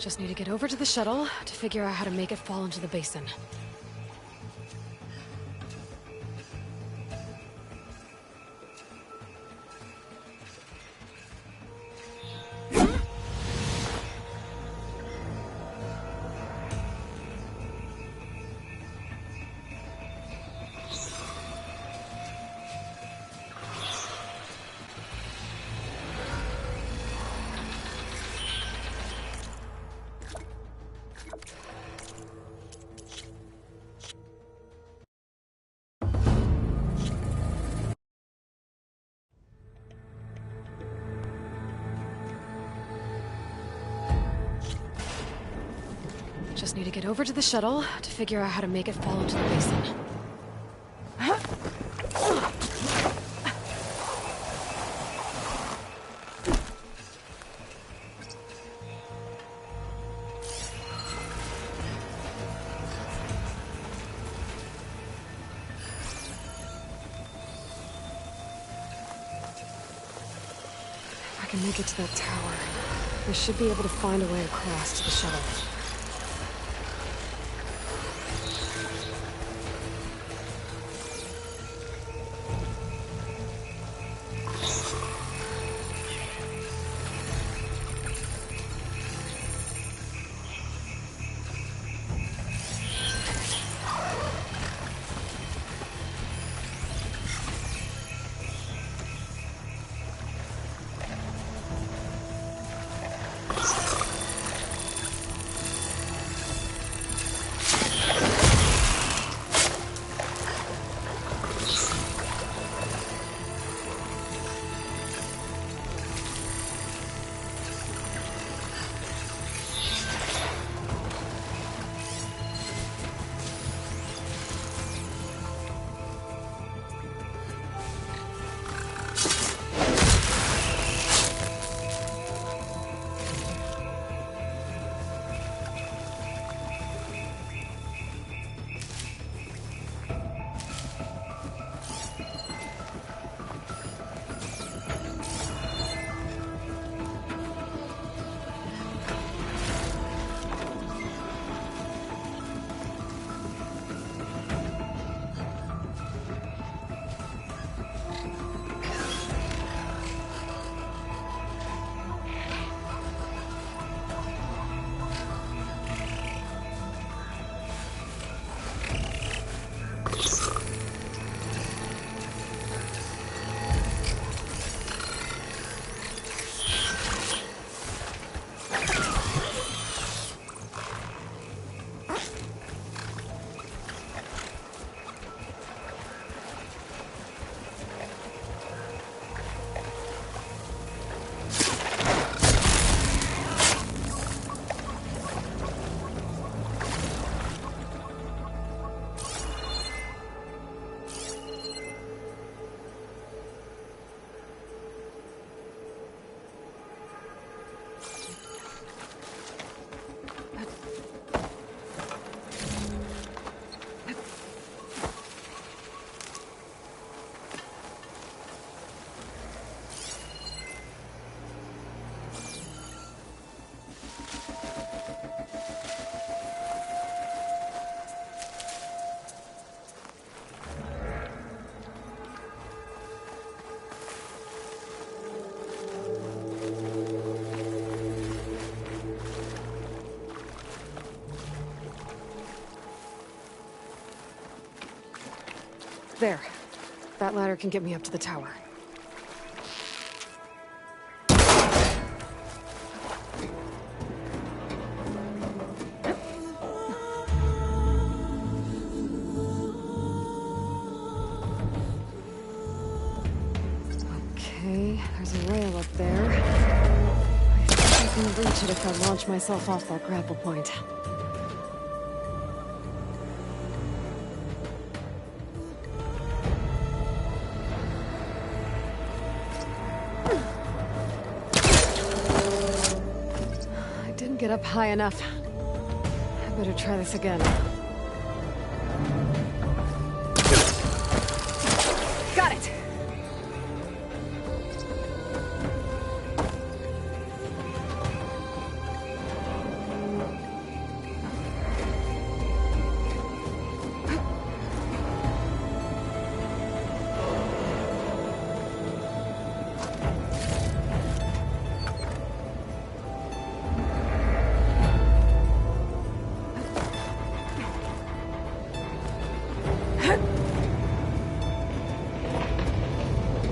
Just need to get over to the shuttle to figure out how to make it fall into the basin. Just need to get over to the shuttle to figure out how to make it fall into the basin. If I can make it to that tower, I should be able to find a way across to the shuttle. There. That ladder can get me up to the tower. Okay, there's a rail up there. I think I can reach it if I launch myself off that grapple point. Get up high enough. I better try this again. Got it!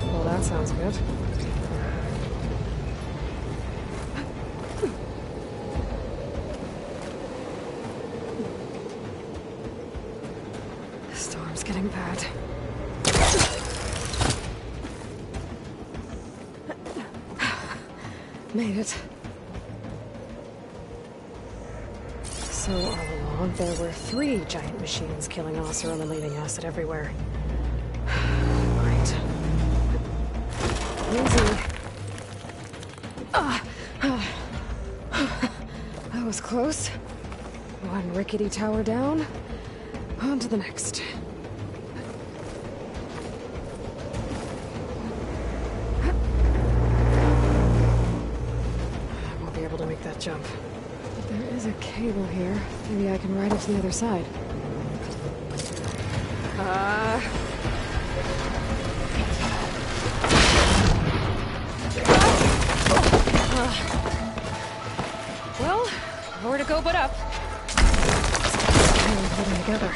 Well, that sounds good. The storm's getting bad. Made it. So all along, there were 3 giant machines killing Oseram and leaving acid everywhere. Great. Easy. That was close. One rickety tower down. On to the next. I won't be able to make that jump. But there is a cable here. Maybe I can ride it to the other side. Well, nowhere to go but up. Finally putting together.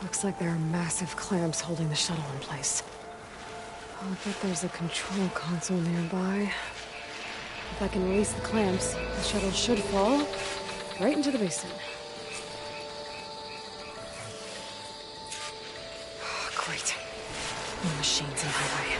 Looks like there are massive clamps holding the shuttle in place. I'll bet there's a control console nearby. If I can release the clamps, the shuttle should fall right into the basin. Oh, great. No machines in my way.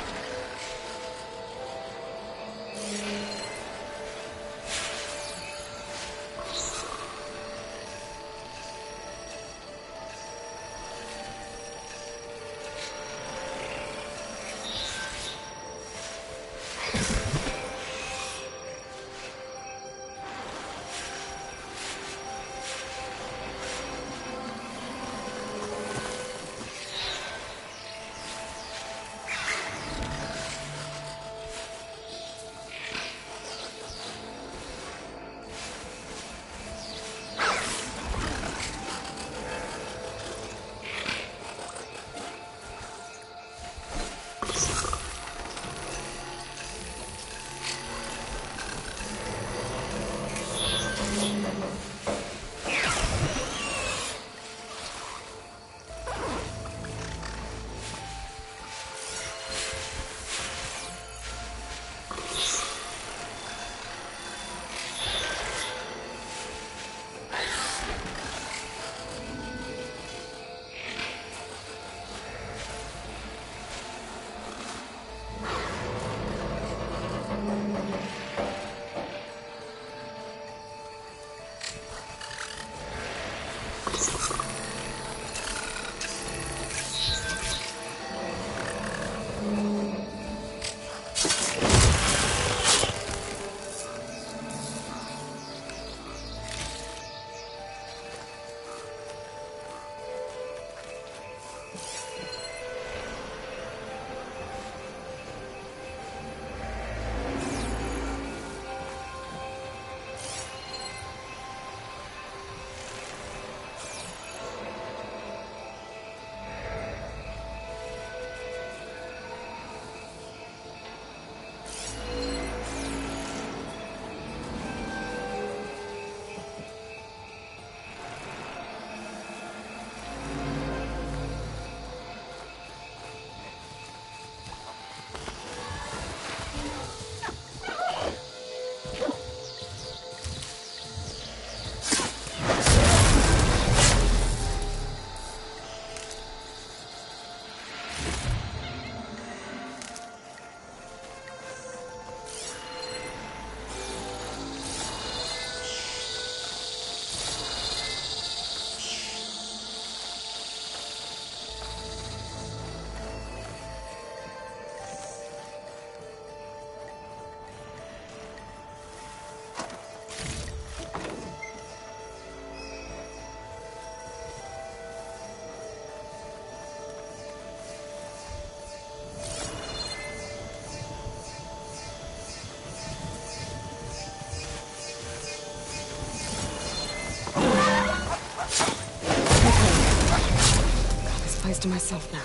to myself now.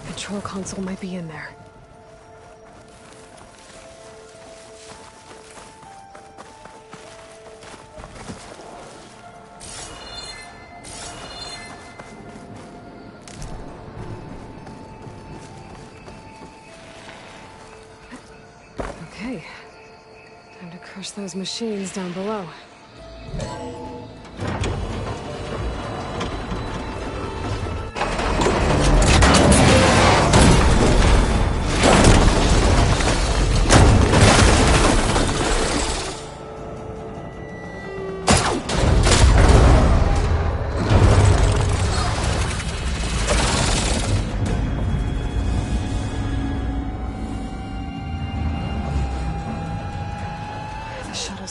Control console might be in there. Okay. Time to crush those machines down below.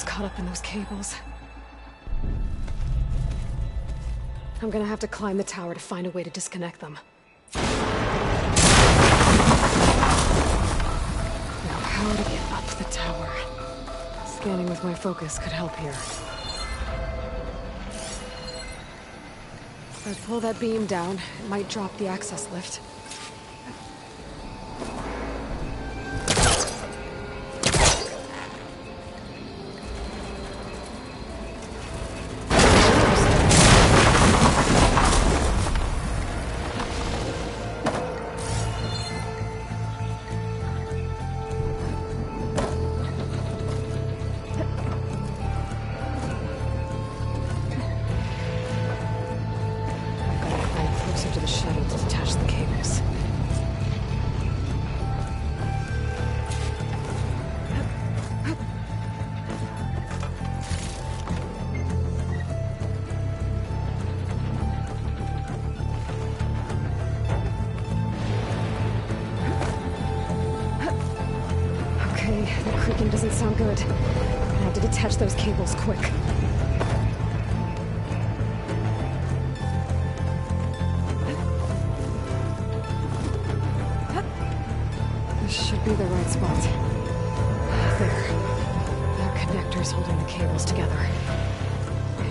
Caught up in those cables. I'm gonna have to climb the tower to find a way to disconnect them. Now, how to get up the tower? Scanning with my focus could help here. If I pull that beam down, it might drop the access lift. To the shuttle to detach the cables. Okay, the creaking doesn't sound good. I have to detach those cables quick. Should be the right spot. There. That connector's holding the cables together.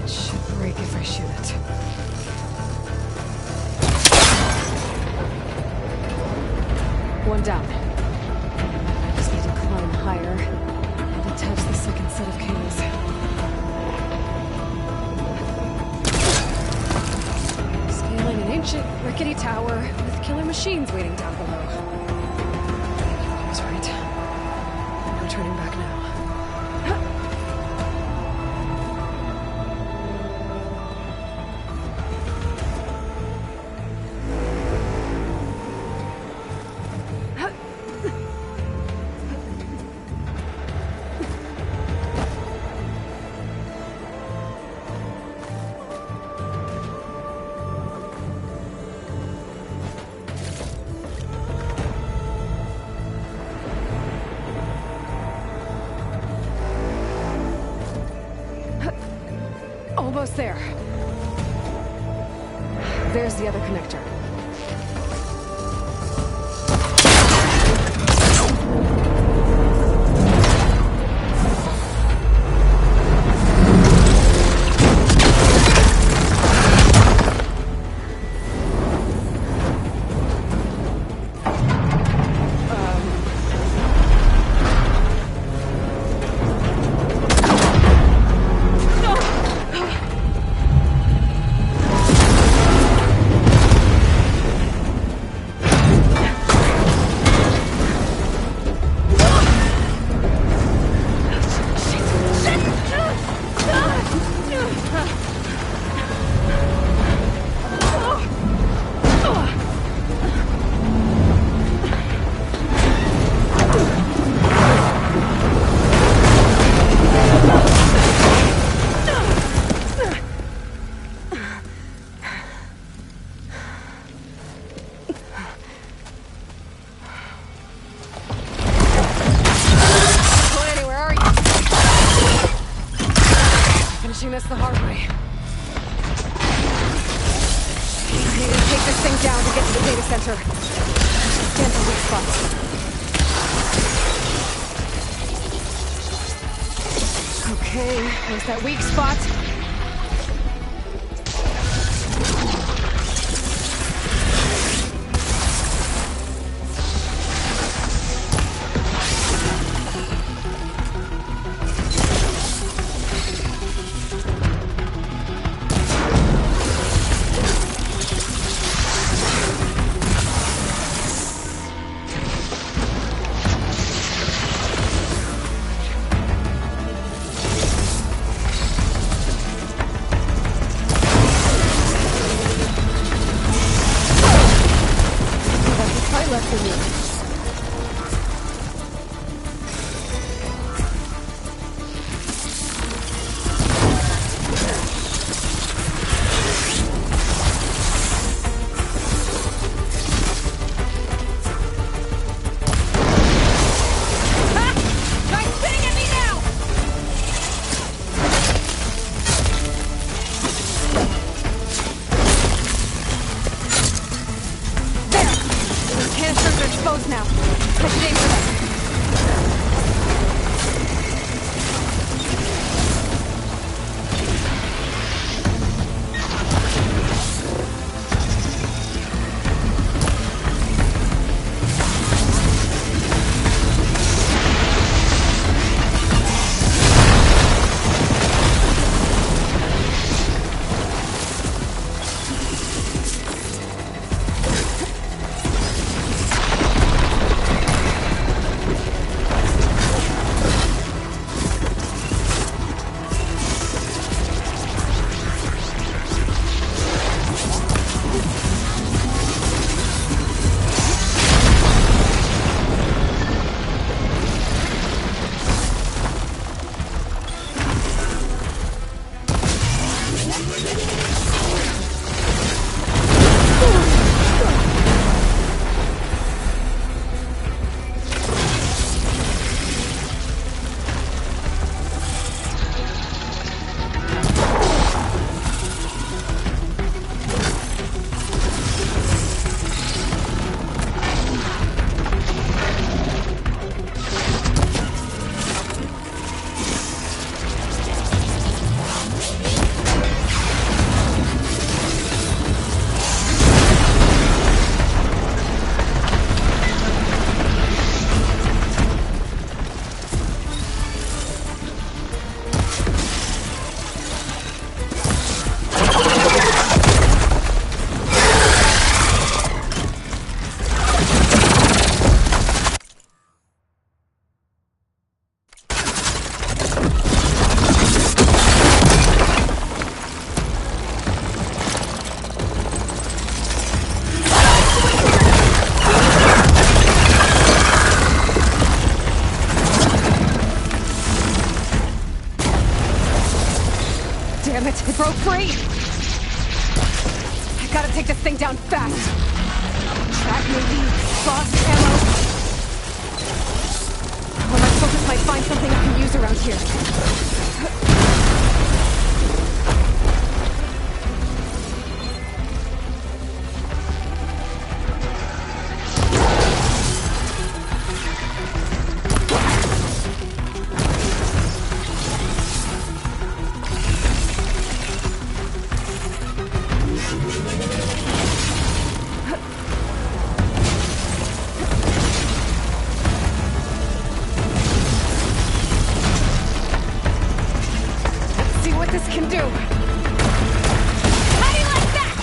It should break if I shoot it. One down. I just need to climb higher and detach the second set of cables. Scaling an ancient, rickety tower with killer machines waiting down below. Right. No turning back now. Almost there. There's the other connector. Finishing this the hard way. I need to take this thing down to get to the data center. Scan for weak spots. Okay, there's that weak spot. Damn it, it broke free! I gotta take this thing down fast! Track maybe? Boss ammo? When my focus might find something I can use around here. This can do. How do you like that?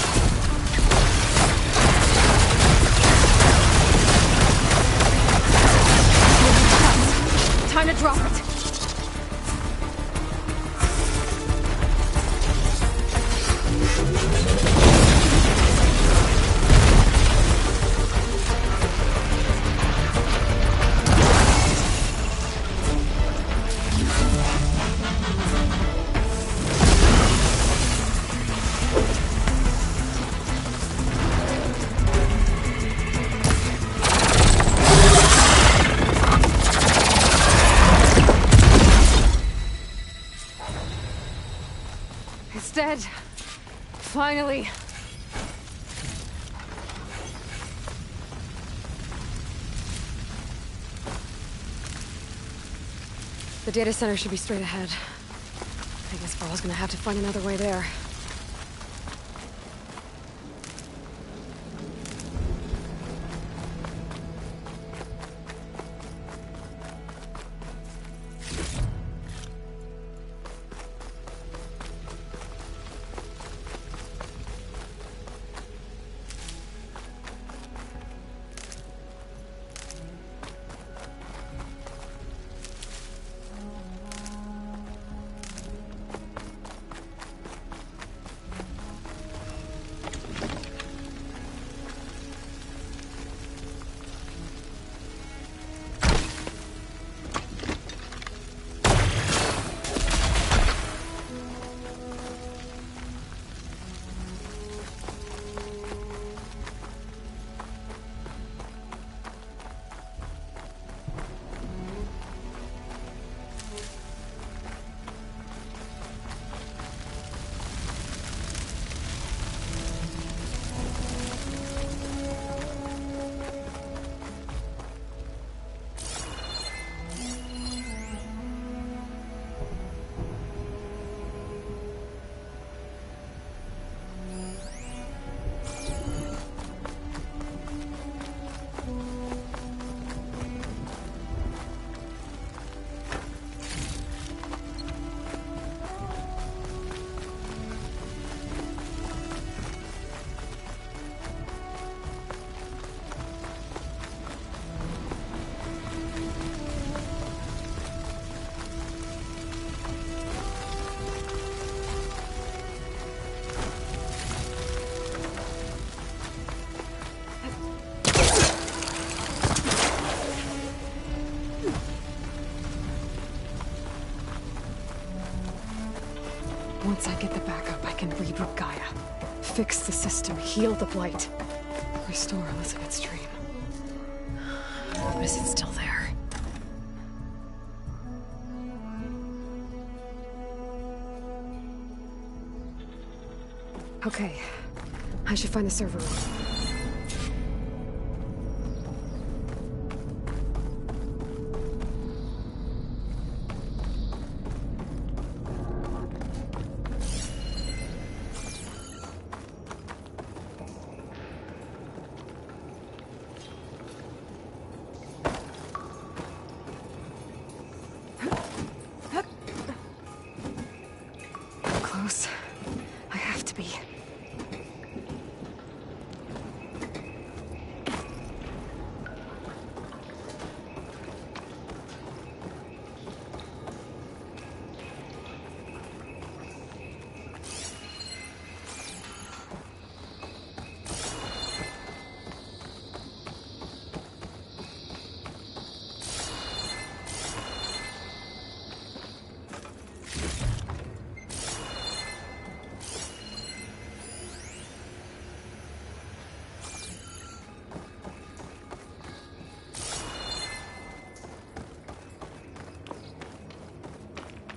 Time to drop it. It's dead. Finally. The data center should be straight ahead. I guess Varl's gonna have to find another way there. Once I get the backup, I can reboot Gaia. Fix the system, heal the Blight. Restore Elizabeth's dream. But is it still there? Okay. I should find the server room. Close. I have to be.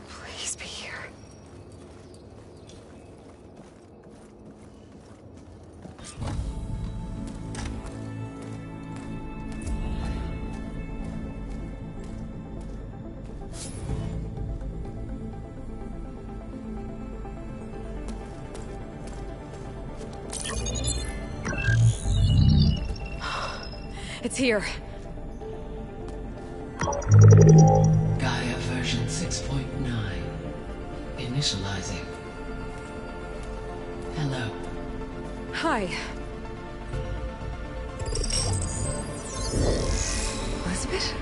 Please be here. It's here. Gaia version 6.9. Initializing. Hello. Hi. Elizabeth?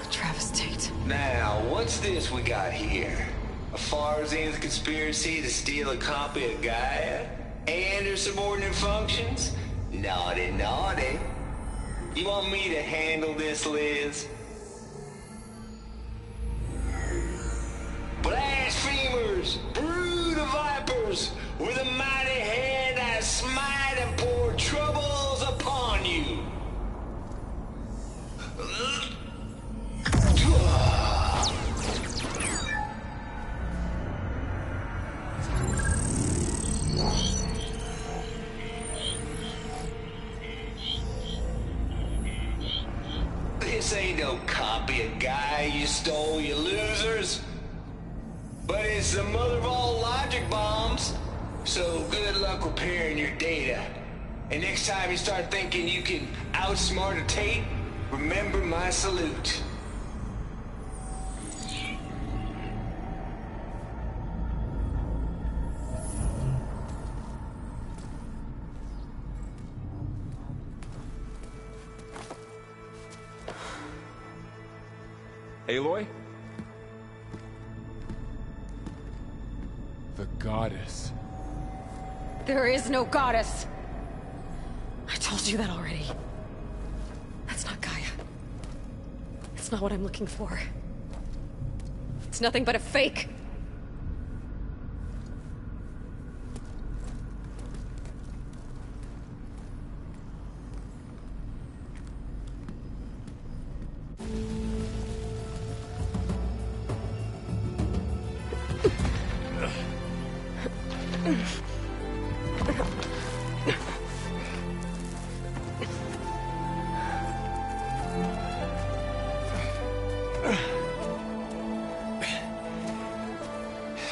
Travis Tate. Now, what's this we got here? A Farzian's conspiracy to steal a copy of Gaia? And her subordinate functions? Naughty, naughty. You want me to handle this, Liz? Blasphemers! Brood of vipers! With a mighty hand I smite and pour troubles upon you! This ain't no copy of Gaia you stole, you losers. But it's the mother of all logic bombs. So good luck repairing your data. And next time you start thinking you can outsmart a Tate, remember my salute. Aloy? The goddess. There is no goddess! I told you that already. That's not Gaia. It's not what I'm looking for. It's nothing but a fake!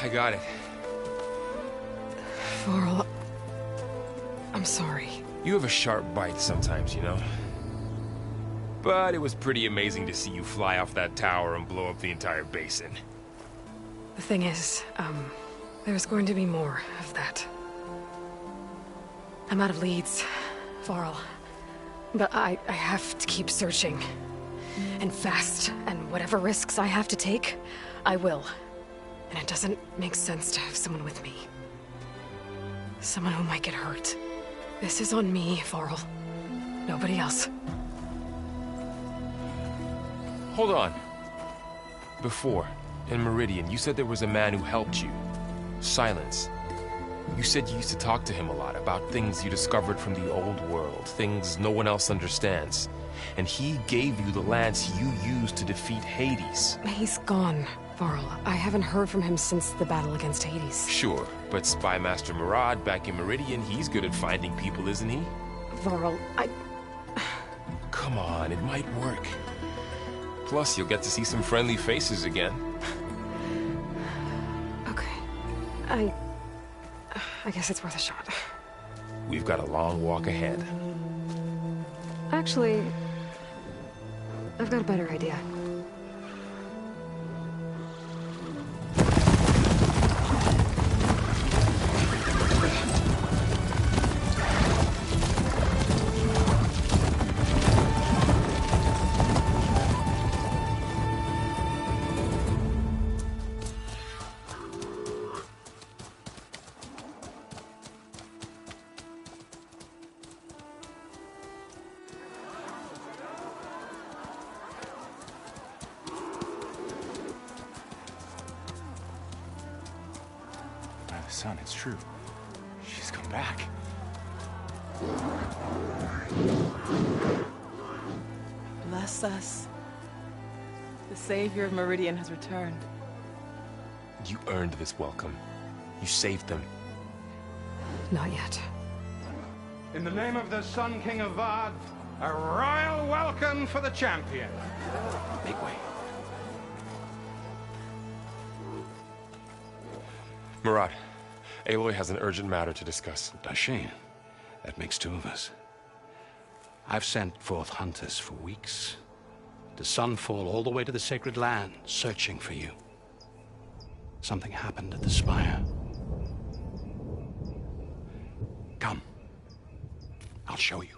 I got it. Varl, I'm sorry. You have a sharp bite sometimes, you know? But it was pretty amazing to see you fly off that tower and blow up the entire basin. The thing is, there's going to be more of that. I'm out of leads, Varl. But I have to keep searching. And fast. And whatever risks I have to take, I will. And it doesn't make sense to have someone with me. Someone who might get hurt. This is on me, Varl. Nobody else. Hold on. Before, in Meridian, you said there was a man who helped you. Silence. You said you used to talk to him a lot about things you discovered from the old world, things no one else understands. And he gave you the lance you used to defeat Hades. He's gone, Varl. I haven't heard from him since the battle against Hades. Sure, but Spy Master Murad back in Meridian, he's good at finding people, isn't he? Varl, Come on, it might work. Plus, you'll get to see some friendly faces again. Okay. I guess it's worth a shot. We've got a long walk ahead. Actually, I've got a better idea. Son, it's true. She's come back. Bless us. The savior of Meridian has returned. You earned this welcome. You saved them. Not yet. In the name of the Sun King of Vard, a royal welcome for the champion. Make way. Murad, Aloy has an urgent matter to discuss. Does she? That makes two of us. I've sent forth hunters for weeks. To Sunfall, all the way to the Sacred Land, searching for you. Something happened at the Spire. Come. I'll show you.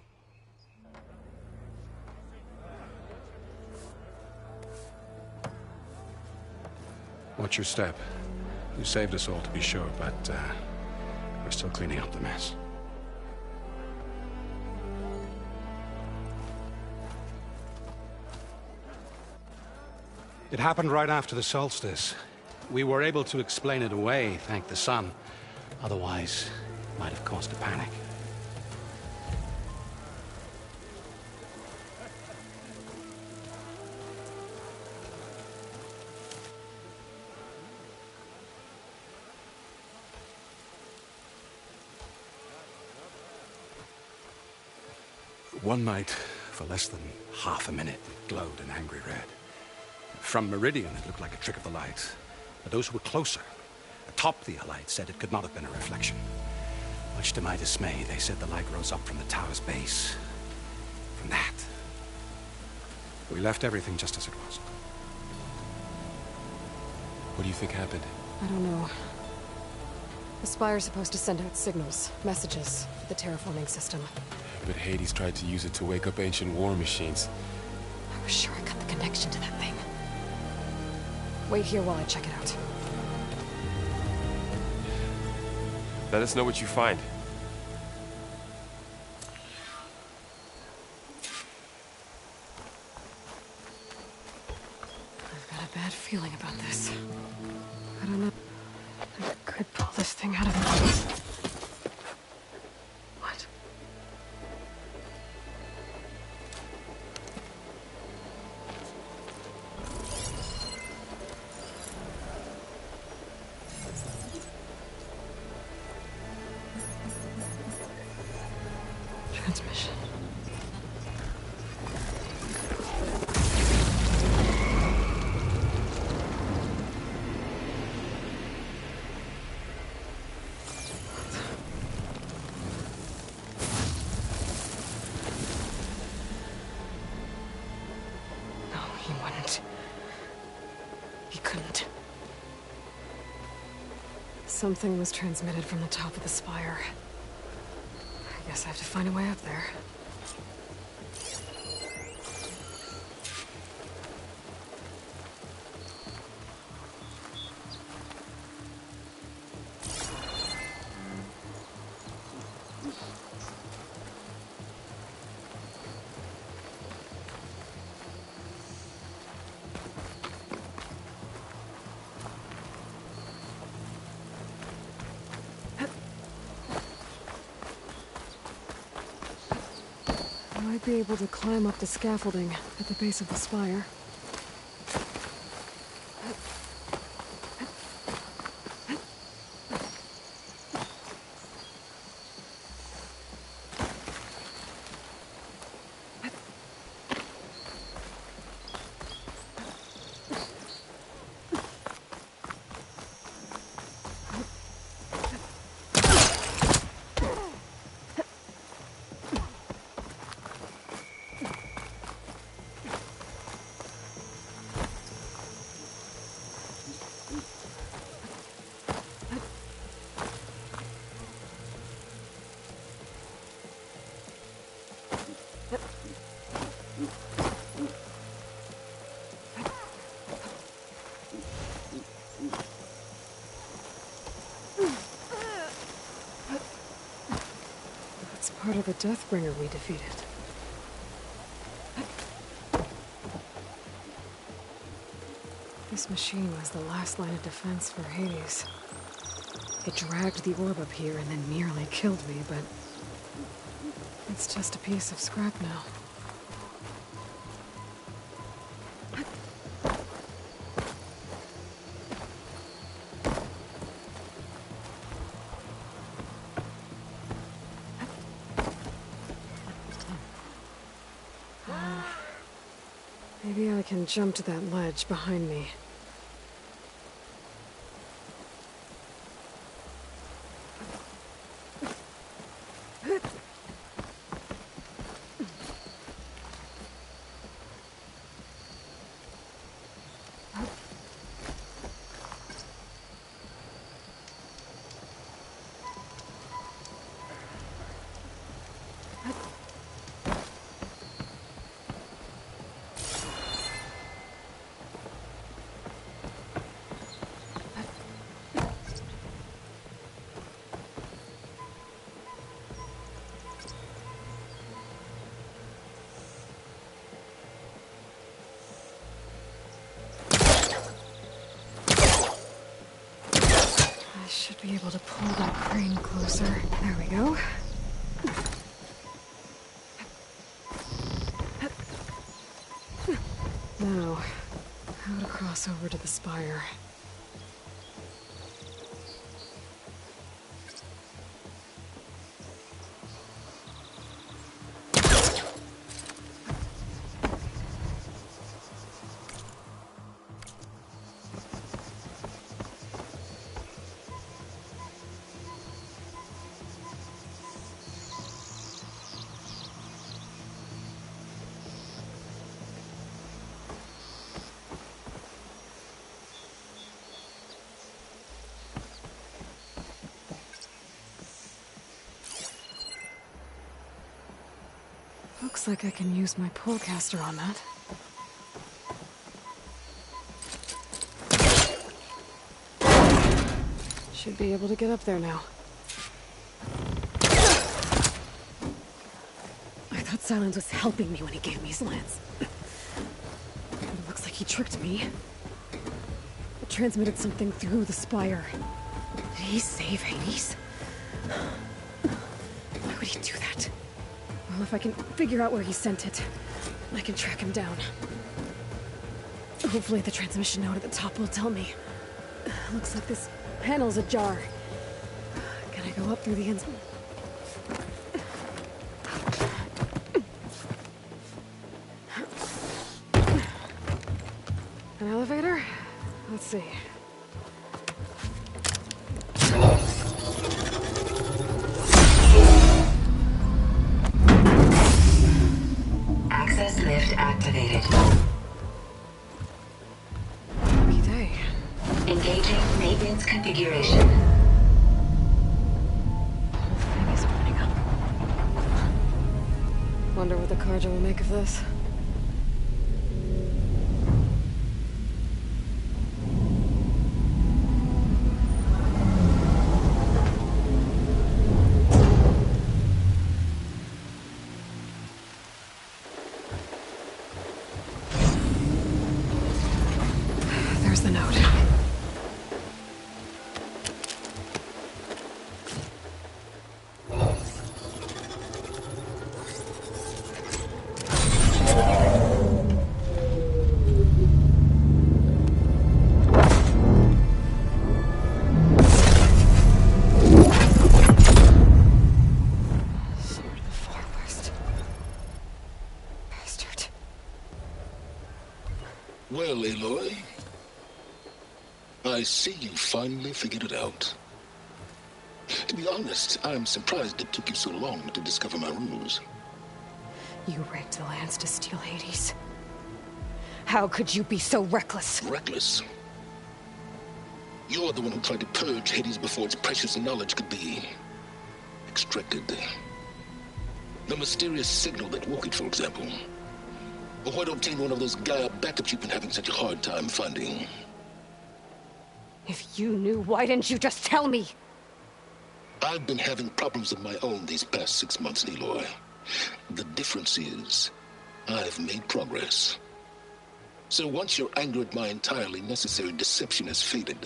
Watch your step. You saved us all, to be sure, but we're still cleaning up the mess. It happened right after the solstice. We were able to explain it away, thank the sun. Otherwise, it might have caused a panic. One night, For less than half a minute, it glowed an angry red. From Meridian, it looked like a trick of the light. But those who were closer, atop the light, said it could not have been a reflection. Much to my dismay, they said the light rose up from the tower's base. From that. We left everything just as it was. What do you think happened? I don't know. The Spire's supposed to send out signals, messages, for the terraforming system. But Hades tried to use it to wake up ancient war machines. I was sure I cut the connection to that thing. Wait here while I check it out. Let us know what you find. I've got a bad feeling about this. I don't know if I could pull this thing out of the... What? Transmission. No, he wouldn't. He couldn't. Something was transmitted from the top of the spire. I guess I have to find a way up there. I might be able to climb up the scaffolding at the base of the spire. That's part of the Deathbringer we defeated. This machine was the last line of defense for Hades. It dragged the orb up here and then nearly killed me, but it's just a piece of scrap now. Maybe I can jump to that ledge behind me. I should be able to pull that crane closer. There we go. Now, how to cross over to the spire. Looks like I can use my pullcaster on that. Should be able to get up there now. I thought Silence was helping me when he gave me his lance. But it looks like he tricked me. It transmitted something through the spire. Did he save Hades? Why would he do that? Well, if I can figure out where he sent it, I can track him down. Hopefully the transmission node at the top will tell me. Looks like this panel's ajar. Can I go up through the inside? An elevator? Let's see. Access lift activated. Lucky day. Engaging maintenance configuration. Whole thing is opening up. Wonder what the Carja will make of this. There's the note. Sword of the Far West. Bastard. Well, Aloy, I see you finally figured it out. To be honest, I'm surprised it took you so long to discover my rules. You rigged the lance to steal Hades. How could you be so reckless? Reckless. You're the one who tried to purge Hades before its precious knowledge could be extracted. The mysterious signal that woke it, for example. Or why to obtain one of those Gaia backups you've been having such a hard time finding. If you knew, why didn't you just tell me? I've been having problems of my own these past 6 months, Aloy. The difference is, I've made progress. So once your anger at my entirely necessary deception has faded,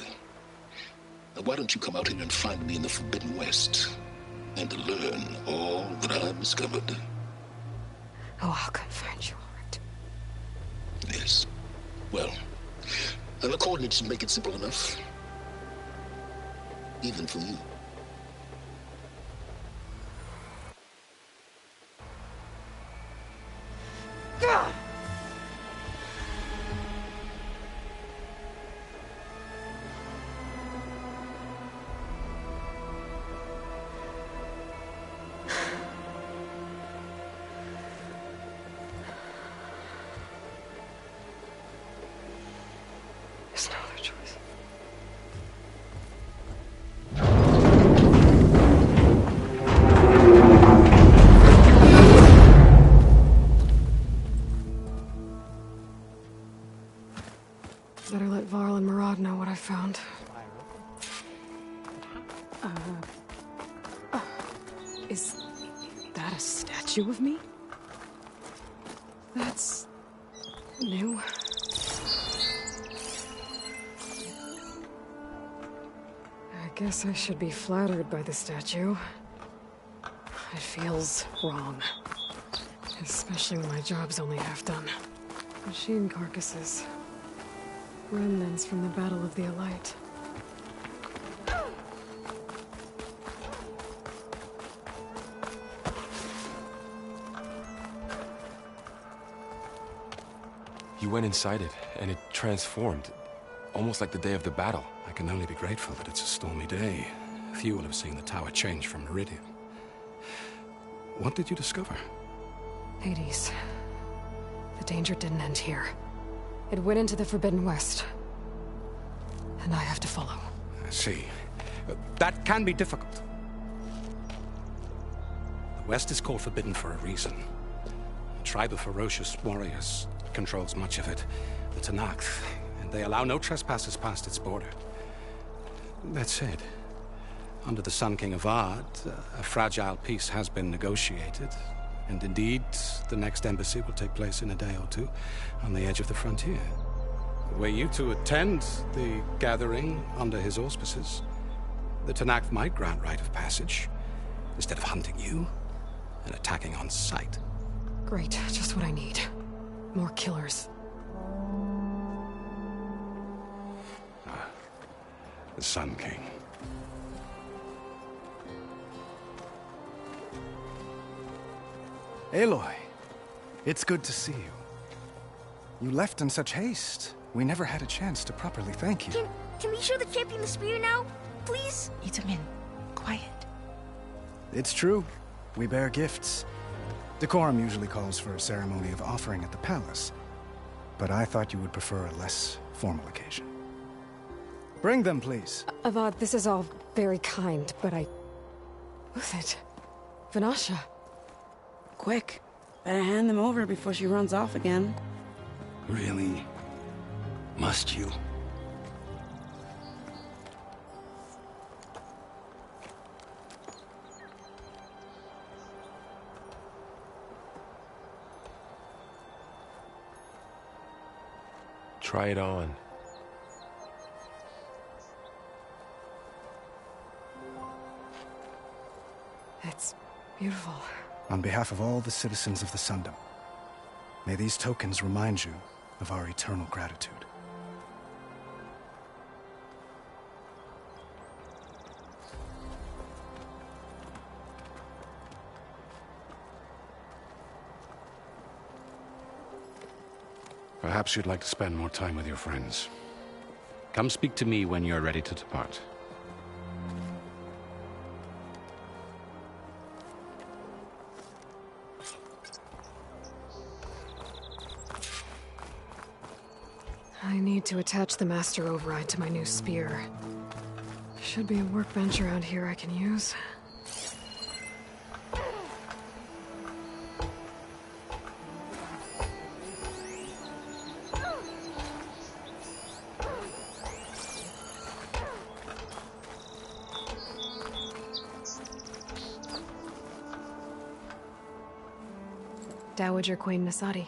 why don't you come out here and find me in the Forbidden West, and learn all that I've discovered? Oh, I'll come find you, all right. Yes. Well, and the coordinates should make it simple enough. Even for you. Gah! There's no other choice. Better let Varl and Murad know what I found. Is that a statue of me? That's new. I guess I should be flattered by the statue. It feels wrong. Especially when my job's only half done. Machine carcasses. Remnants from the Battle of the Elite. You went inside it, and it transformed. Almost like the day of the battle. I can only be grateful that it's a stormy day. Few will have seen the tower change from Meridian. What did you discover? Hades. The danger didn't end here. It went into the Forbidden West. And I have to follow. I see. That can be difficult. The West is called Forbidden for a reason. tribe of ferocious warriors controls much of it, the Tenakth, and they allow no trespassers past its border. That said, under the Sun King Avad, a fragile peace has been negotiated, and indeed, the next embassy will take place in a day or two on the edge of the frontier. Were you to attend the gathering under his auspices, the Tenakth might grant right of passage, instead of hunting you and attacking on sight. Great, just what I need. More killers. The Sun King. Aloy, it's good to see you. You left in such haste. We never had a chance to properly thank you. Can we show the champion the spear now? Please? Itamen, quiet. It's true. We bear gifts. Decorum usually calls for a ceremony of offering at the palace. But I thought you would prefer a less formal occasion. Bring them, please. Avad, this is all very kind, but Uthid. Vanasha. Quick. Better hand them over before she runs off again. Really? Must you? Try it on. It's beautiful. On behalf of all the citizens of the Sundom, may these tokens remind you of our eternal gratitude. Perhaps you'd like to spend more time with your friends. Come speak to me when you're ready to depart. I need to attach the Master Override to my new spear. Should be a workbench around here I can use. Dowager Queen Nasadi.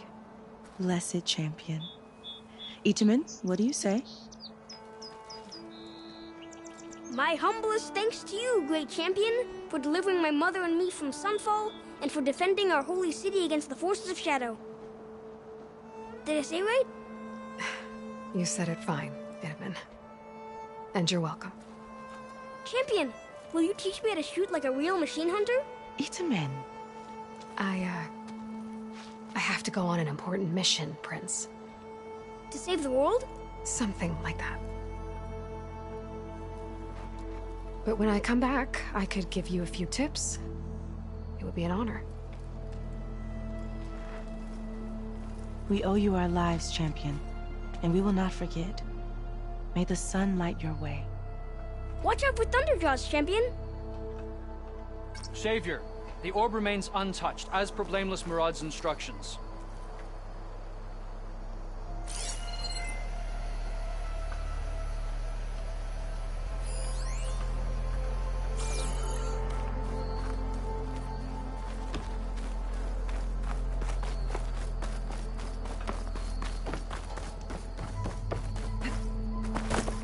Blessed champion. Itamen, what do you say? My humblest thanks to you, great champion, for delivering my mother and me from Sunfall, and for defending our holy city against the forces of Shadow. Did I say right? You said it fine, Itamen. And you're welcome. Champion, will you teach me how to shoot like a real machine hunter? Itamen. I have to go on an important mission, Prince. To save the world? Something like that. But when I come back, I could give you a few tips. It would be an honor. We owe you our lives, champion, and we will not forget. May the sun light your way. Watch out for Thunderjaws, champion! Savior, the orb remains untouched, as per Blameless Murad's instructions.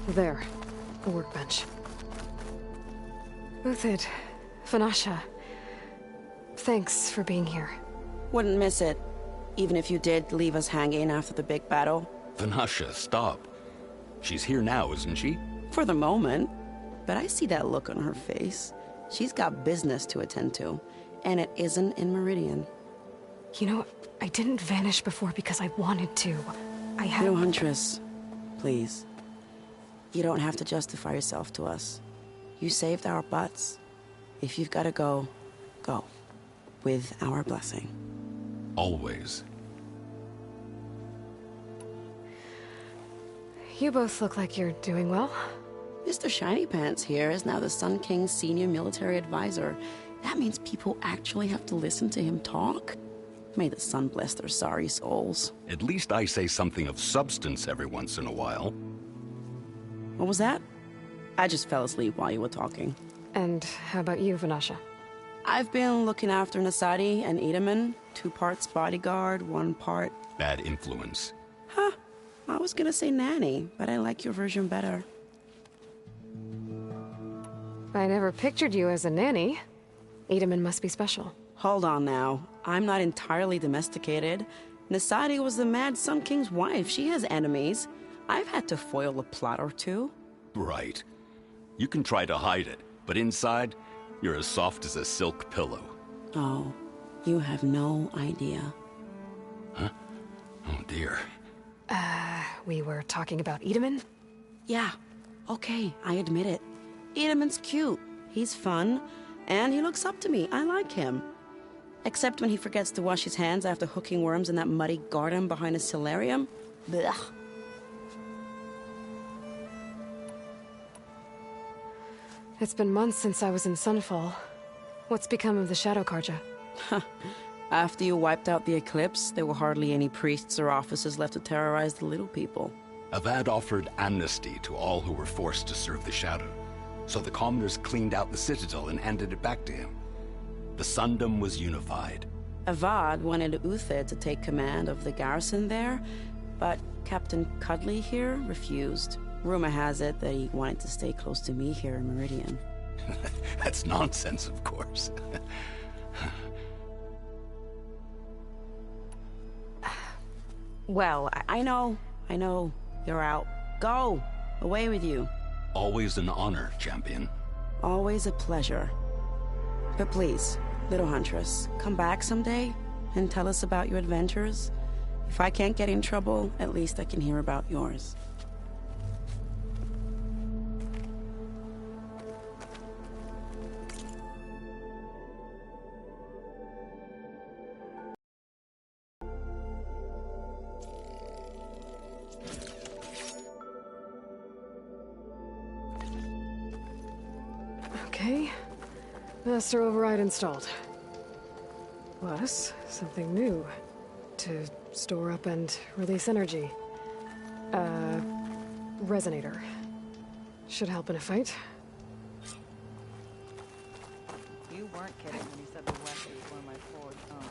There. The workbench. Uthid. Vanasha. Thanks for being here. Wouldn't miss it. Even if you did leave us hanging after the big battle. Vanasha, stop. She's here now, isn't she? For the moment. But I see that look on her face. She's got business to attend to. And it isn't in Meridian. You know, I didn't vanish before because I wanted to. I had... No, Huntress. Please. You don't have to justify yourself to us. You saved our butts. If you've got to go, go. With our blessing. Always. You both look like you're doing well. Mr. Shiny Pants here is now the Sun King's senior military advisor. That means people actually have to listen to him talk. May the sun bless their sorry souls. At least I say something of substance every once in a while. What was that? I just fell asleep while you were talking. And how about you, Vanasha? I've been looking after Nasadi and Edaman. 2 parts bodyguard, 1 part... Bad influence. Huh. I was gonna say nanny, but I like your version better. I never pictured you as a nanny. Edaman must be special. Hold on now. I'm not entirely domesticated. Nasadi was the Mad Sun King's wife. She has enemies. I've had to foil a plot or 2. Right. You can try to hide it, but inside, you're as soft as a silk pillow. Oh, you have no idea. Huh? Oh dear. We were talking about Edaman? Yeah. Okay, I admit it. Edaman's cute. He's fun. And he looks up to me. I like him. Except when he forgets to wash his hands after hooking worms in that muddy garden behind his solarium. Blech. It's been months since I was in Sunfall. What's become of the Shadow Carja? After you wiped out the Eclipse, there were hardly any priests or officers left to terrorize the little people. Avad offered amnesty to all who were forced to serve the Shadow. So the commoners cleaned out the Citadel and handed it back to him. The Sundom was unified. Avad wanted Uthid to take command of the garrison there, but Captain Cudley here refused. Rumor has it that he wanted to stay close to me here in Meridian. That's nonsense, of course. Well, I know. You're out. Go! Away with you. Always an honor, champion. Always a pleasure. But please, little Huntress, come back someday and tell us about your adventures. If I can't get in trouble, at least I can hear about yours. Okay. Master override installed. Plus, something new. To store up and release energy. Resonator. Should help in a fight. You weren't kidding when you said the weapons were my forged own.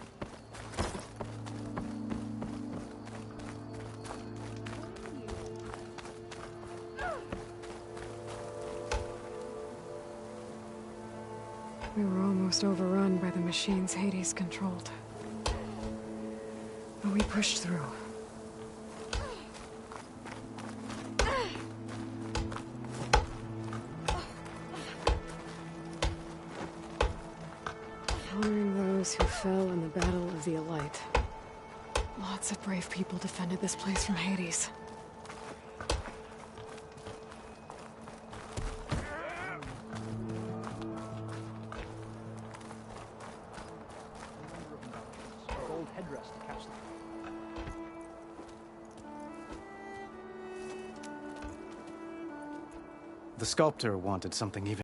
We were almost overrun by the machines Hades controlled. But we pushed through. Honoring those who fell in the Battle of the Elite. Lots of brave people defended this place from Hades. Gold headdress to catch them. The sculptor wanted something even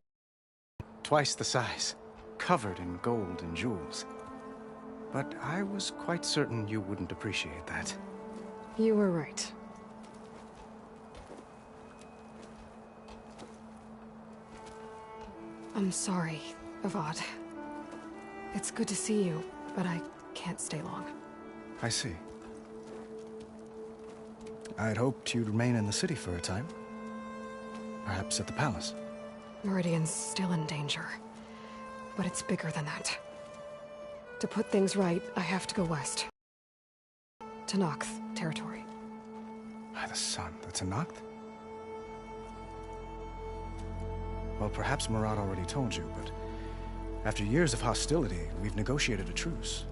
twice the size, covered in gold and jewels. But I was quite certain you wouldn't appreciate that. You were right. I'm sorry, Avad. It's good to see you, but I can't stay long. I see. I'd hoped you'd remain in the city for a time. Perhaps at the palace. Meridian's still in danger. But it's bigger than that. To put things right, I have to go west. To Noct territory. By the sun, that's a Noct? Well, perhaps Murad already told you, but after years of hostility, we've negotiated a truce,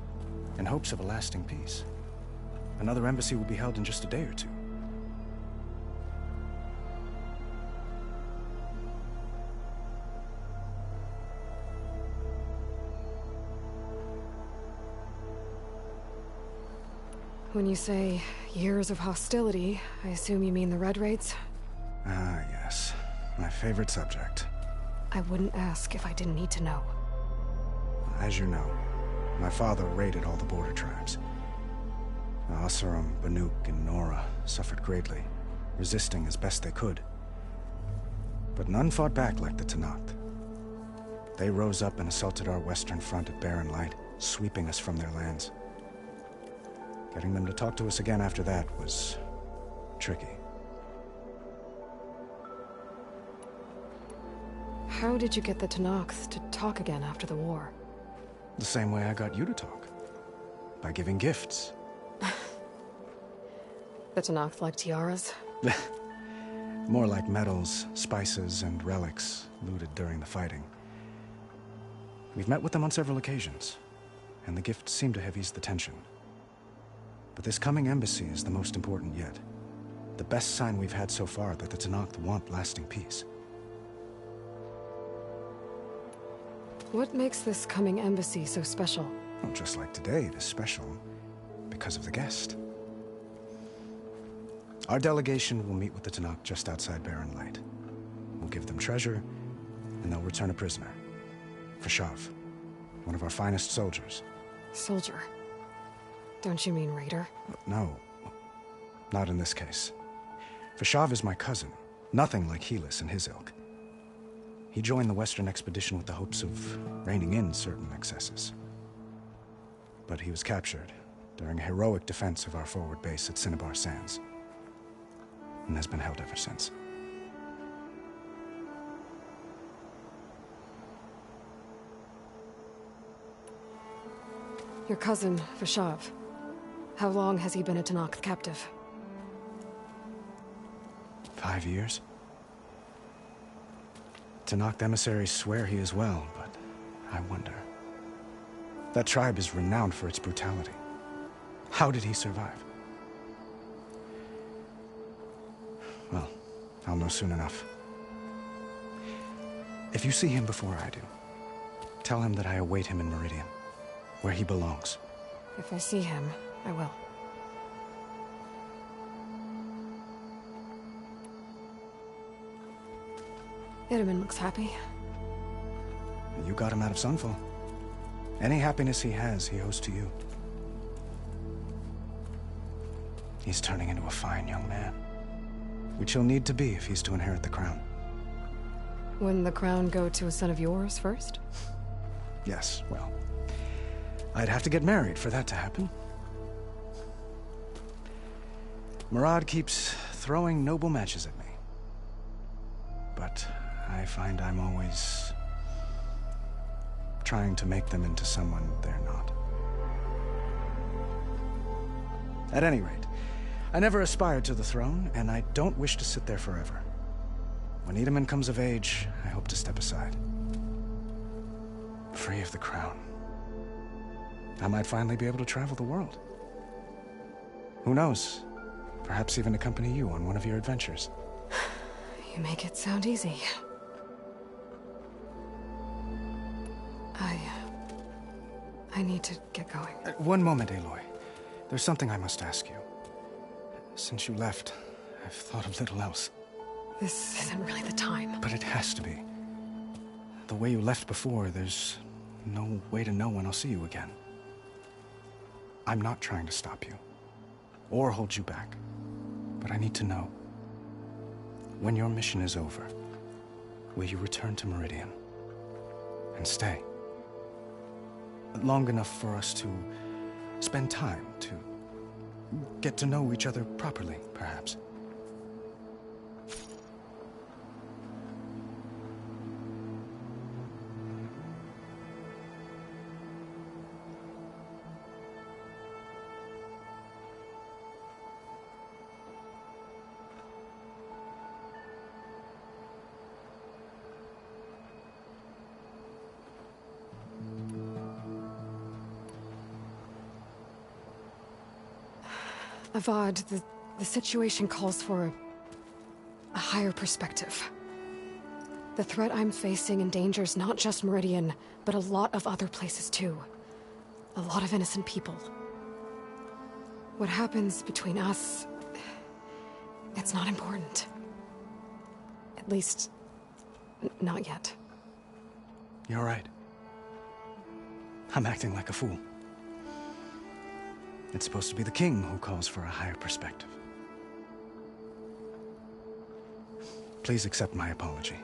in hopes of a lasting peace. Another embassy will be held in just a day or two. When you say years of hostility, I assume you mean the Red Raids? Ah, yes. My favorite subject. I wouldn't ask if I didn't need to know. As you know, my father raided all the border tribes. The Oseram, Banuk, and Nora suffered greatly, resisting as best they could. But none fought back like the Tenakth. They rose up and assaulted our western front at Barren Light, sweeping us from their lands. Getting them to talk to us again after that was tricky. How did you get the Tenakth to talk again after the war? The same way I got you to talk. By giving gifts. The Tenakth like tiaras? More like medals, spices, and relics looted during the fighting. We've met with them on several occasions, and the gifts seem to have eased the tension. But this coming embassy is the most important yet. The best sign we've had so far that the Tenakth want lasting peace. What makes this coming embassy so special? Well, just like today, it is special because of the guest. Our delegation will meet with the Tenakth just outside Barren Light. We'll give them treasure, and they'll return a prisoner. Fashav, one of our finest soldiers. Soldier? Don't you mean raider? No, not in this case. Fashav is my cousin, nothing like Helis and his ilk. He joined the Western expedition with the hopes of reining in certain excesses. But he was captured during a heroic defense of our forward base at Cinnabar Sands, and has been held ever since. Your cousin, Fashav. How long has he been a Tenakth captive? 5 years. Tenakth emissaries swear he is well, but I wonder. That tribe is renowned for its brutality. How did he survive? Well, I'll know soon enough. If you see him before I do, tell him that I await him in Meridian, where he belongs. If I see him, I will. Itamen looks happy. You got him out of Sunfall. Any happiness he has, he owes to you. He's turning into a fine young man, which he'll need to be if he's to inherit the crown. Wouldn't the crown go to a son of yours first? Yes, well, I'd have to get married for that to happen. Murad keeps throwing noble matches at me. But I find I'm always trying to make them into someone they're not. At any rate, I never aspired to the throne, and I don't wish to sit there forever. When Itamen comes of age, I hope to step aside. Free of the crown. I might finally be able to travel the world. Who knows? Perhaps even accompany you on one of your adventures. You make it sound easy. I need to get going. One moment, Aloy. There's something I must ask you. Since you left, I've thought of little else. This isn't really the time. But it has to be. The way you left before, there's no way to know when I'll see you again. I'm not trying to stop you, or hold you back. But I need to know. When your mission is over, will you return to Meridian? And stay? Long enough for us to spend time, to get to know each other properly, perhaps. Avad, the situation calls for a higher perspective. The threat I'm facing endangers not just Meridian, but a lot of other places too. A lot of innocent people. What happens between us, it's not important. At least, not yet. You're right. I'm acting like a fool. It's supposed to be the king who calls for a higher perspective. Please accept my apology.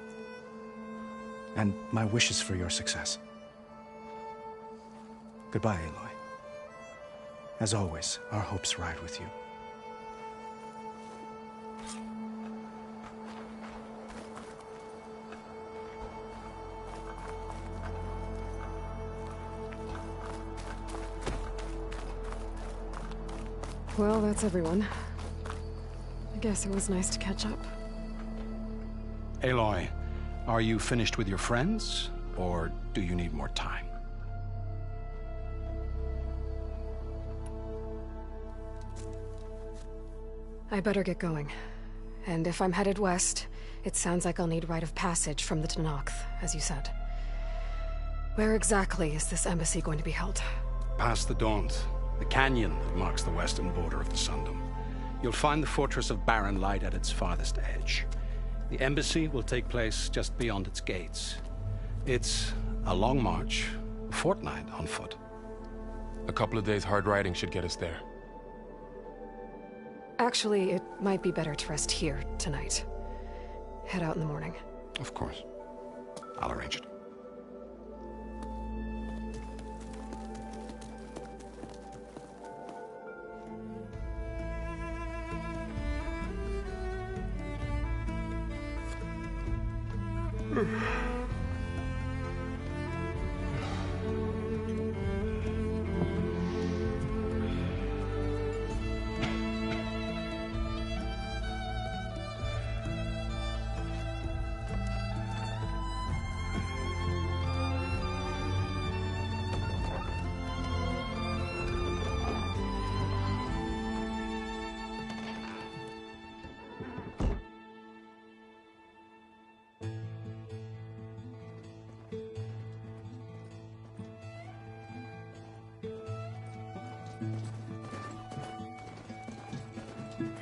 And my wishes for your success. Goodbye, Aloy. As always, our hopes ride with you. Well, that's everyone. I guess it was nice to catch up. Aloy, are you finished with your friends, or do you need more time? I better get going. And if I'm headed west, it sounds like I'll need rite of passage from the Tenakth, as you said. Where exactly is this embassy going to be held? Past the Daunt, the canyon that marks the western border of the Sundom. You'll find the fortress of Barren Light at its farthest edge. The embassy will take place just beyond its gates. It's a long march, a fortnight on foot. A couple of days hard riding should get us there. Actually, it might be better to rest here tonight. Head out in the morning. Of course. I'll arrange it.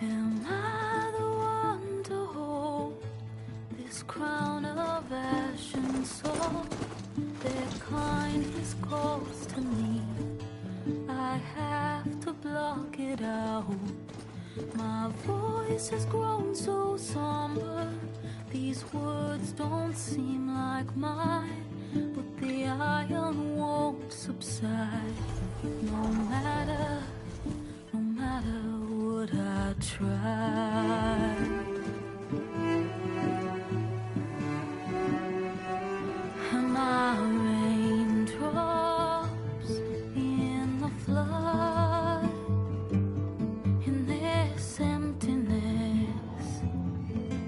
Am I the one to hold this crown of ash and salt? Their kindness calls to me. I have to block it out. My voice has grown so somber. These words don't seem like mine, but the iron won't subside. No matter what I try. Am I raindrops in the flood? In this emptiness,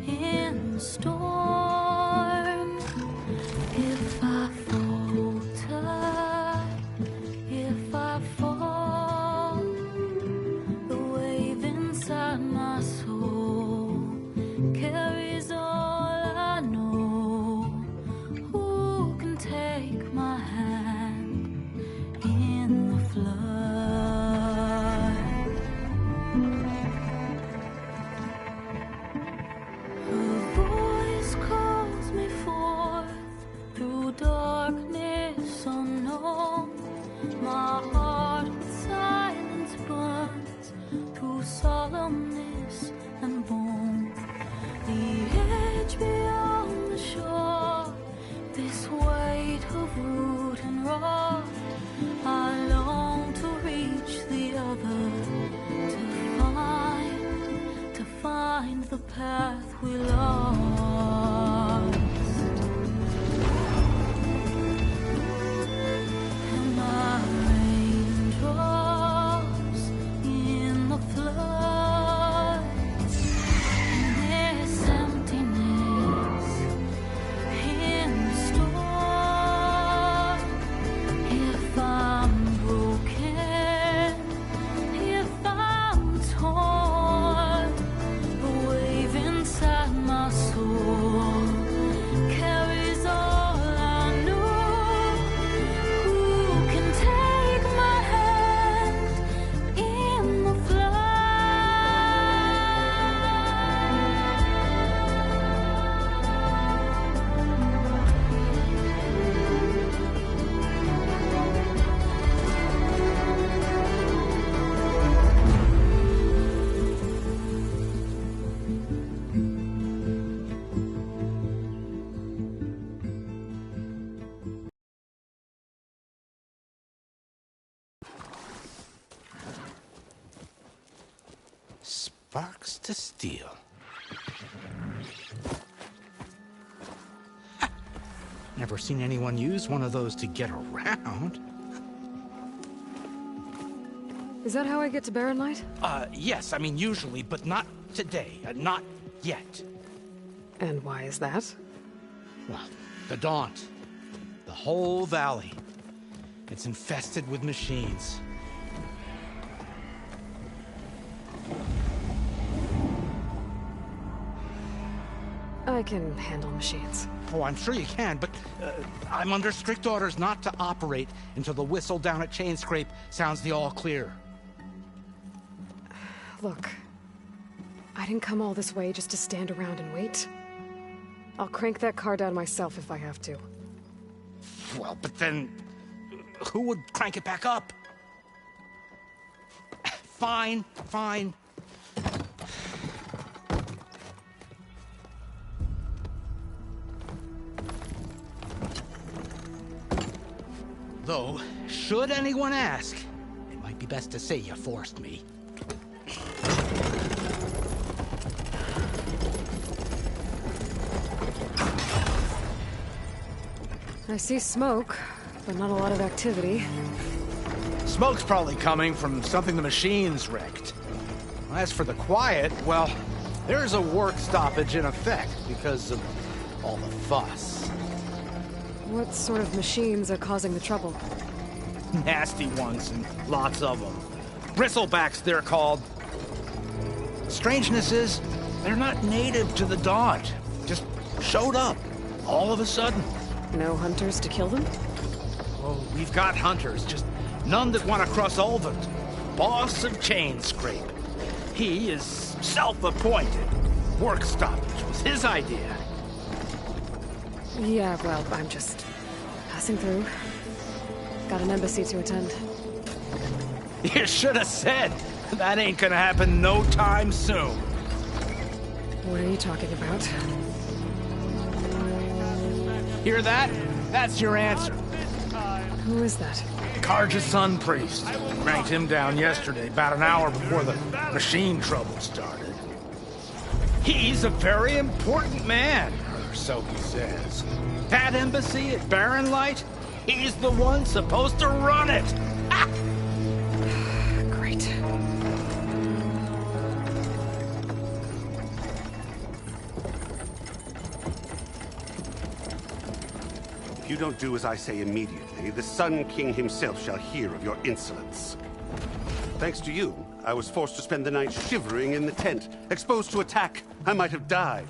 in the storm. If I falter, if I fall, the wave inside my soul carries all I know. Who can take my hand in the flood? Her voice calls me forth through darkness unknown. My heart with silence burns through solemnness and bone. The edge beyond the shore, this weight of root and rock. I long to reach the other, to find the path we lost. Am I raindrops in the flood? In this emptiness, in the storm. If I'm broken, if I'm torn, the wave inside my soul Sparks to steel. Never seen anyone use one of those to get around. Is that how I get to Barren Light? Yes, I mean usually, but not today. Not yet. And why is that? Well, the Daunt. The whole valley. It's infested with machines. I can handle machines. Oh, I'm sure you can, but I'm under strict orders not to operate until the whistle down at Chainscrape sounds the all clear. Look, I didn't come all this way just to stand around and wait. I'll crank that car down myself if I have to. Well, but then who would crank it back up? Fine, fine. Though, should anyone ask, it might be best to say you forced me. I see smoke, but not a lot of activity. Smoke's probably coming from something the machines wrecked. As for the quiet, well, there's a work stoppage in effect because of all the fuss. What sort of machines are causing the trouble? Nasty ones, and lots of them. Bristlebacks, they're called. Strangeness is, they're not native to the Daunt. Just showed up, all of a sudden. No hunters to kill them? Oh, we've got hunters, just none that want to cross Ulvund. Boss of Chainscrape. He is self-appointed. Work stoppage was his idea. Yeah, well, I'm just passing through. Got an embassy to attend. You should have said. That ain't gonna happen no time soon. What are you talking about? Hear that? That's your answer. Who is that? Carja Sun Priest. Cranked him down yesterday, about an hour before the machine trouble started. He's a very important man, or so he says. That embassy at Barren Light, he's the one supposed to run it. Ah! Great. If you don't do as I say immediately, the Sun King himself shall hear of your insolence. Thanks to you, I was forced to spend the night shivering in the tent. Exposed to attack, I might have died.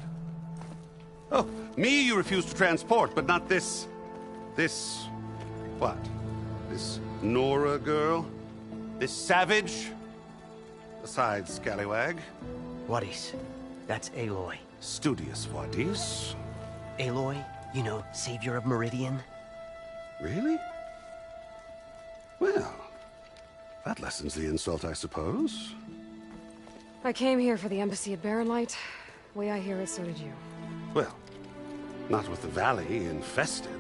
Oh, me you refused to transport, but not this... what? This Nora girl? This savage? Besides, scallywag. Wadis. That's Aloy. Studious Wadis. Aloy, you know, savior of Meridian. Really? Well, that lessens the insult, I suppose. I came here for the embassy at Barren Light. Way I hear it, so did you. Well, not with the valley infested.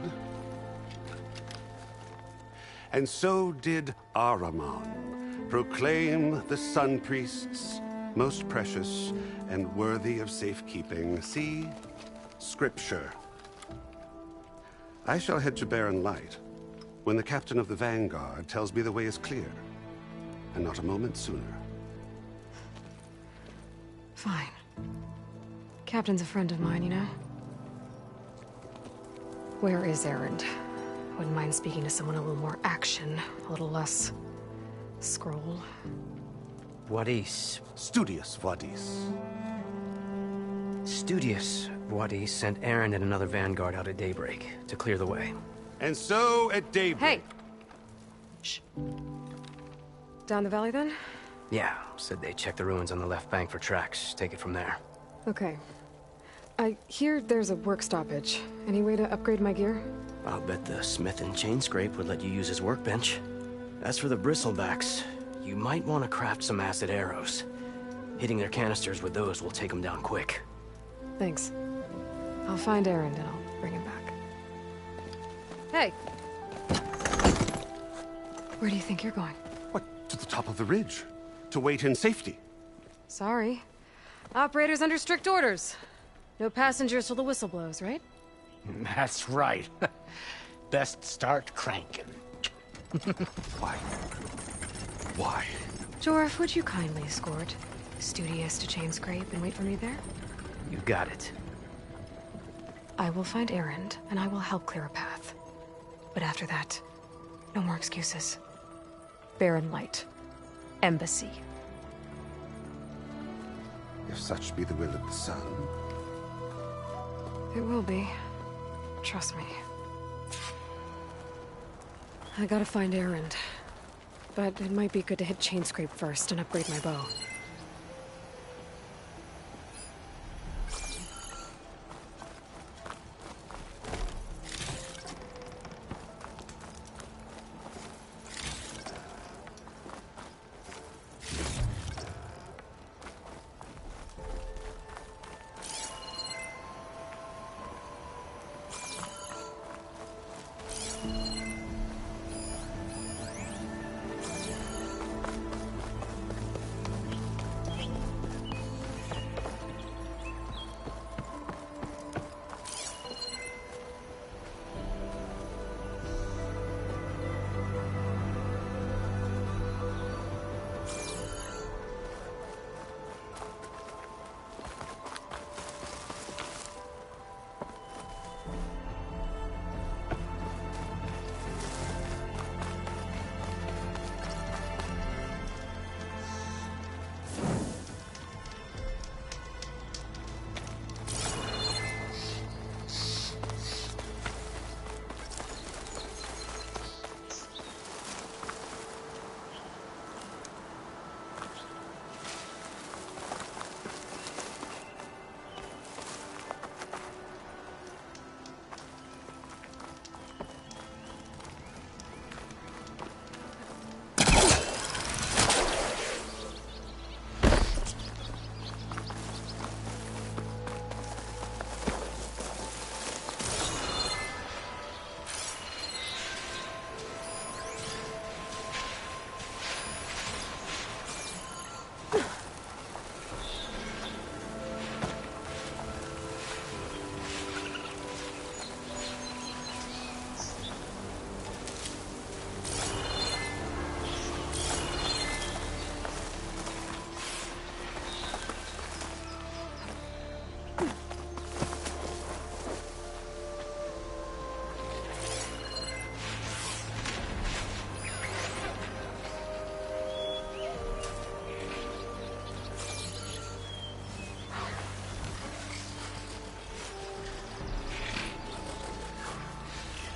And so did Ahriman proclaim the Sun Priests most precious and worthy of safekeeping. See? Scripture. I shall head to Barren Light when the captain of the Vanguard tells me the way is clear, and not a moment sooner. Fine. Captain's a friend of mine, you know? Where is Erend? Wouldn't mind speaking to someone a little more action, a little less... scroll. Wadis. Studious Wadis. Studious Wadis sent Erend and another Vanguard out at daybreak to clear the way. And so at daybreak... Hey! Shh. Down the valley, then? Yeah, said they checked the ruins on the left bank for tracks. Take it from there. Okay. I hear there's a work stoppage. Any way to upgrade my gear? I'll bet the smith in Chainscrape would let you use his workbench. As for the Bristlebacks, you might want to craft some acid arrows. Hitting their canisters with those will take them down quick. Thanks. I'll find Erend and I'll bring him back. Hey! Where do you think you're going? What, to the top of the ridge? To wait in safety? Sorry. Operator's under strict orders. No passengers till the whistle blows, right? That's right. Best start cranking. Why? Why? Jorf, would you kindly escort Studious to Chainscrape and wait for me there? You got it. I will find Erend, and I will help clear a path. But after that, no more excuses. Barren Light. Embassy. If such be the will of the sun. It will be. Trust me. I gotta find Erend. But it might be good to hit Chainscrape first and upgrade my bow.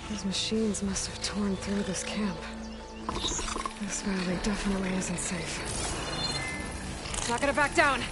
Those machines must have torn through this camp. This valley definitely isn't safe. Not gonna back down!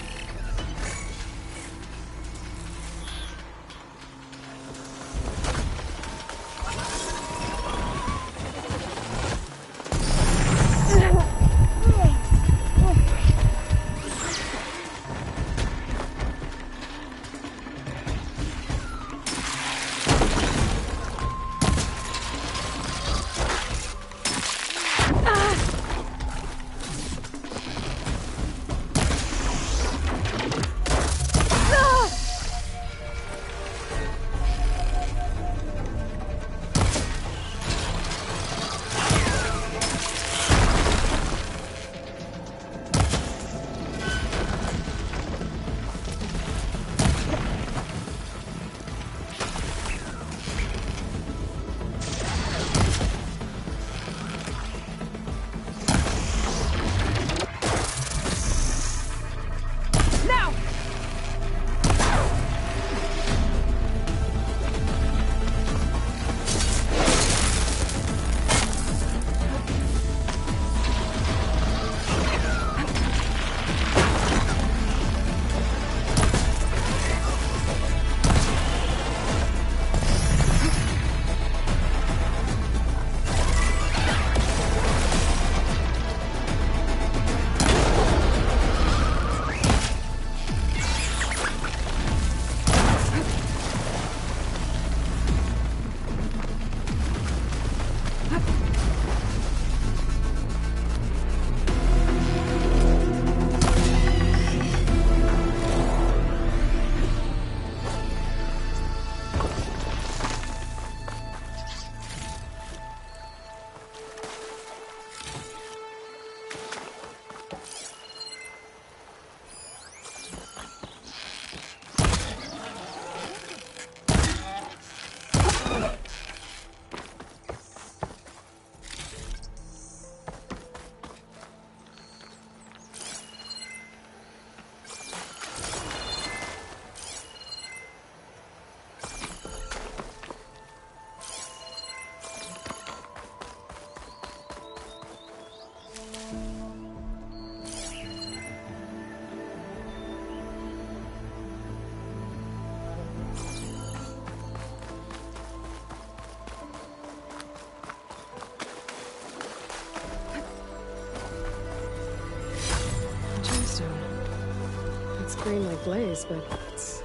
green like glaze, but it's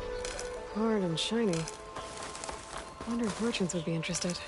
hard and shiny. I wonder if merchants would be interested.